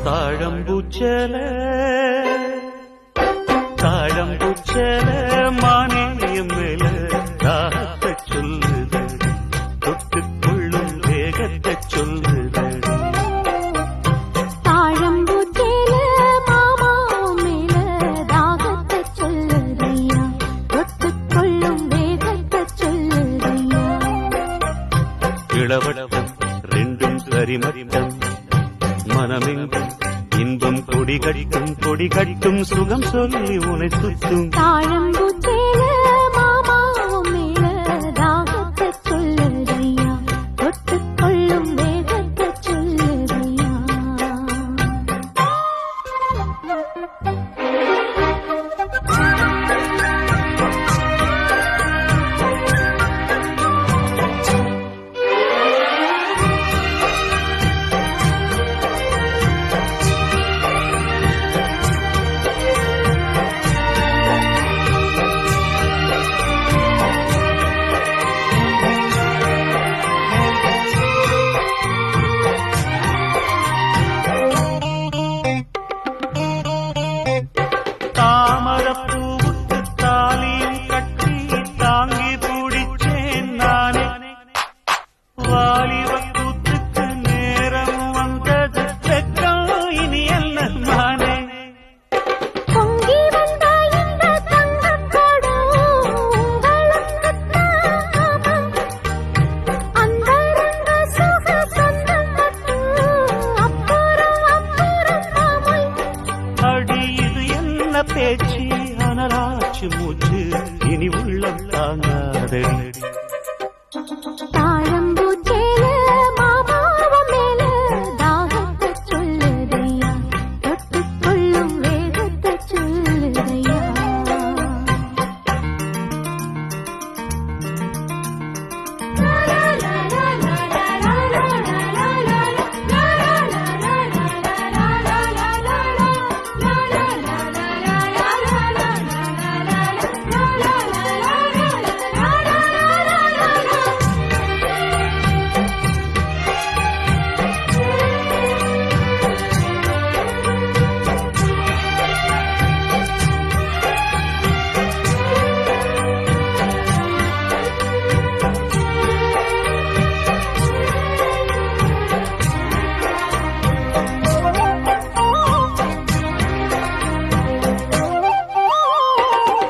தாழம்பூச்சல தாழம்பூச்சல மானியம் மேல தாகத்தை சொல்லுது தொட்டுக்கொள்ளும் வேகத்தை சொல்லுது தாழம்பூச்சல மாமா மேல தாகத்தை சொல்லுதையா தொட்டுக்கொள்ளும் வேகத்தை சொல்லுதையா இளவட்டம் ரெண்டும் சரிமட்டம் மனமெங்கும் இன்பம் கொடி கட்டும் சுகம் சொல்லி உனை சுத்தும் தாழம்பூச்சேல மாமாவும் மேல தாகத்தை சொல்லுதையா தொட்டுக்கொள்ளும் வேகத்தை சொல்லுதையா தாமரப்பூவுக்கு தாலியும் கட்டி தாங்கி பிடிச்சேன் நானே வாலிப கூத்துக்கு நேரம் வந்தது வெக்கம் இனி என்ன நானே பொங்கி வந்த இந்த தங்கக்கடம் உங்களுக்குத்தான் அந்த ரங்க சுக சொந்தம் மட்டும் அப்புறம் மாமை அடி இது என்ன பேச்சு அனலாச்சு மூச்சு இனி உள்ளம் தாங்காதடி தாழம்பூச்சேல மாமாவும் மேல தாகத்தை சொல்லுதையா தொட்டுக்கொள்ளும் வேகத்தை சொல்லுதையா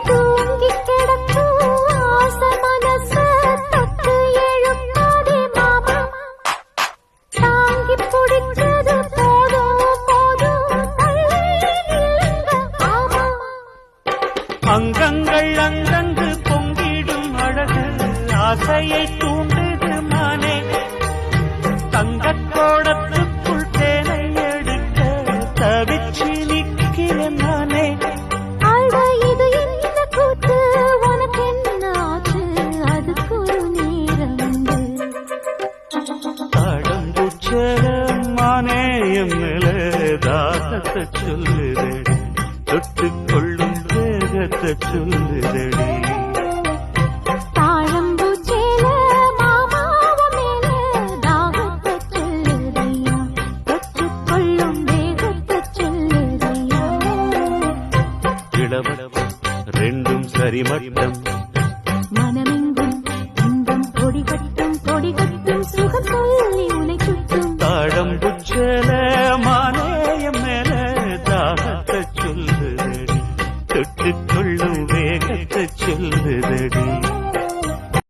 தூங்கி கிடக்கும் ஆசை மனச தொட்டு எழுப்பாதே மாமா தாங்கி பிடிச்சது போதும் போதும் தள்ளி நில்லுங்க ஆமா அங்கங்கள் அங்கங்கு பொங்கிடும் அழகு ஆசையை தூண்டுது மானே தங்கக்கோடத்துக்குள் தேனை எடுக்க தவிச்சு நிற்கிறேன் நானே அழ இது என்ன கூத்து உனக்கு என்ன ஆச்சு அதுக்கு ஒரு நேரம் உண்டு தாழம்பூச்சல மானேயம் மேல தாகத்தை சொல்லுதடி தொட்டுக்கொள்ளும் வேகத்தை சொல்லுதடி தாழம்பூச்சேல மாமாவும் மேல தாகத்தை சொல்லுதையா தொட்டுக்கொள்ளும் வேகத்தை சொல்லுதையா இளவட்டம் ரெண்டும் சரிமட்டம் மனமெங்கும் இன்பம் கொடி கட்டும் சுகம் சொல்லி உனை சுற்றும் தாழம்பூச்சல